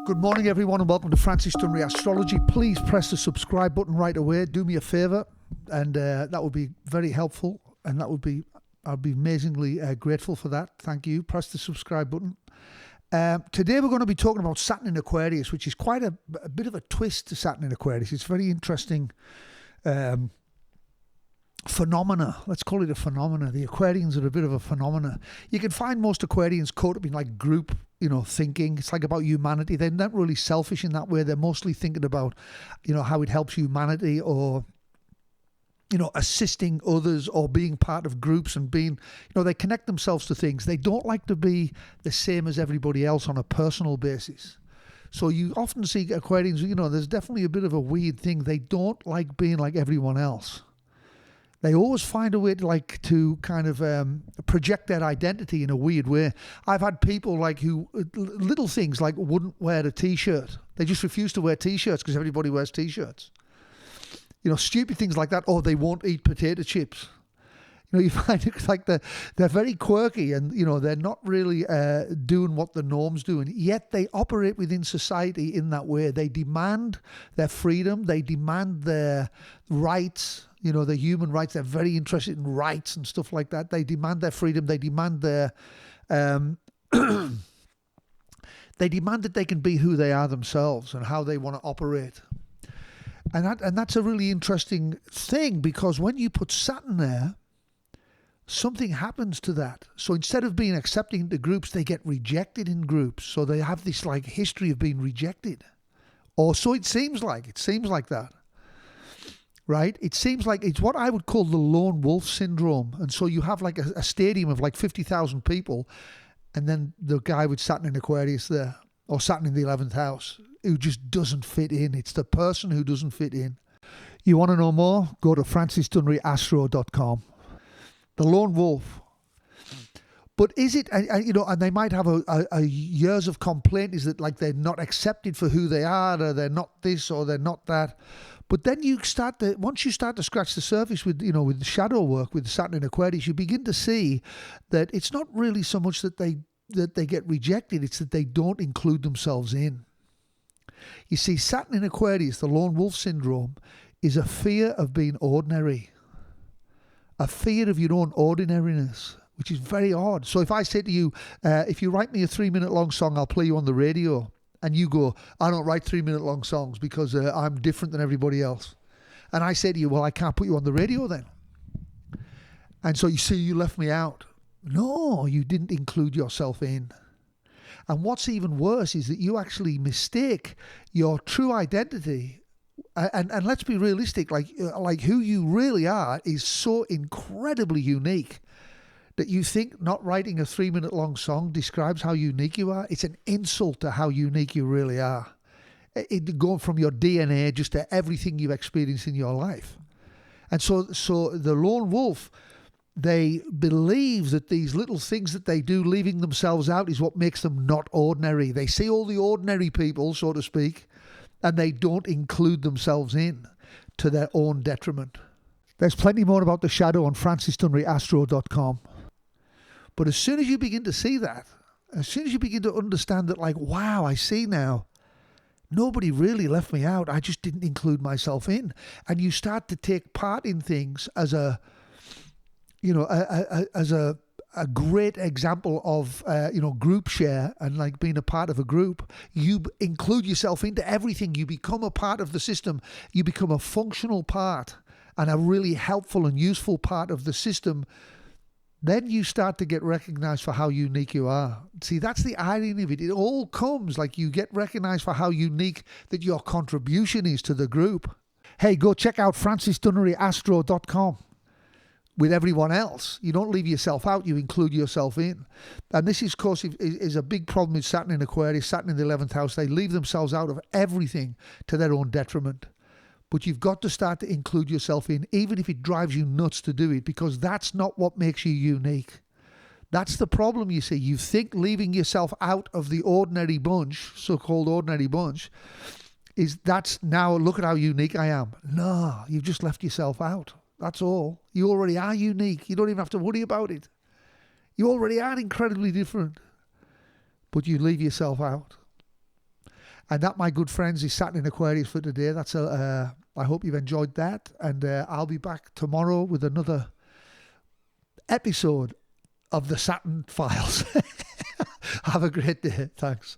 Good morning, everyone, and welcome to Francis Dunnery Astrology. Please press the subscribe button right away. Do me a favour, and that would be very helpful, and I'd be amazingly grateful for that. Thank you. Press the subscribe button. Today we're going to be talking about Saturn in Aquarius, which is quite a bit of a twist to Saturn in Aquarius. It's very interesting phenomena. Let's call it a phenomena. The Aquarians are a bit of a phenomena. You can find most Aquarians caught up in like group, thinking. It's like about humanity. They're not really selfish in that way. They're mostly thinking about, how it helps humanity, or assisting others, or being part of groups, and being, they connect themselves to things. They don't like to be the same as everybody else on a personal basis. So you often see Aquarians, there's definitely a bit of a weird thing. They don't like being like everyone else. They always find a way to kind of project their identity in a weird way. I've had people who, little things like wouldn't wear a t-shirt. They just refuse to wear t-shirts because everybody wears t-shirts. Stupid things like that. Or they won't eat potato chips. You find it like they're very quirky, and, they're not really doing what the norm's doing. Yet they operate within society in that way. They demand their freedom. They demand their rights, their human rights. They're very interested in rights and stuff like that. They demand their freedom. They demand their... they demand that they can be who they are themselves and how they want to operate. And that's a really interesting thing, because when you put Saturn there, something happens to that. So instead of being accepting into groups, they get rejected in groups. So they have this history of being rejected. Or so it seems like. It seems like that. Right? It seems like it's what I would call the lone wolf syndrome. And so you have a stadium of 50,000 people, and then the guy with Saturn in Aquarius there, or Saturn in the 11th house, who just doesn't fit in. It's the person who doesn't fit in. You want to know more? Go to francisdunneryastro.com. The lone wolf. But is it, and they might have a years of complaint, is that they're not accepted for who they are, or they're not this, or they're not that. But then once you start to scratch the surface with the shadow work with Saturn in Aquarius, you begin to see that it's not really so much that they get rejected, it's that they don't include themselves in. You see, Saturn in Aquarius, the lone wolf syndrome, is a fear of being ordinary. A fear of your own ordinariness, which is very odd. So if I say to you, if you write me a 3-minute long song, I'll play you on the radio. And you go, I don't write 3-minute long songs because I'm different than everybody else. And I say to you, well, I can't put you on the radio then. And so you see, you left me out. No, you didn't include yourself in. And what's even worse is that you actually mistake your true identity. And let's be realistic, like who you really are is so incredibly unique that you think not writing a 3-minute long song describes how unique you are. It's an insult to how unique you really are. It going from your DNA just to everything you've experienced in your life. And so the lone wolf, they believe that these little things that they do, leaving themselves out, is what makes them not ordinary. They see all the ordinary people, so to speak, and they don't include themselves in, to their own detriment. There's plenty more about the shadow on francisdunneryastro.com. But as soon as you begin to see that, as soon as you begin to understand that, wow, I see now, nobody really left me out. I just didn't include myself in. And you start to take part in things as a great example of, group share and being a part of a group. You include yourself into everything. You become a part of the system. You become a functional part and a really helpful and useful part of the system. Then you start to get recognized for how unique you are. See, that's the irony of it. It all comes you get recognized for how unique that your contribution is to the group. Hey, go check out francisdunneryastro.com. With everyone else, you don't leave yourself out, you include yourself in. And this, of course, is a big problem with Saturn in Aquarius, Saturn in the 11th house. They leave themselves out of everything to their own detriment. But you've got to start to include yourself in, even if it drives you nuts to do it, because that's not what makes you unique. That's the problem, you see. You think leaving yourself out of the ordinary bunch, so-called ordinary bunch, that's now, look at how unique I am. No, you've just left yourself out. That's all. You already are unique. You don't even have to worry about it. You already are incredibly different. But you leave yourself out. And that, my good friends, is Saturn in Aquarius for today. I hope you've enjoyed that. And I'll be back tomorrow with another episode of the Saturn Files. Have a great day. Thanks.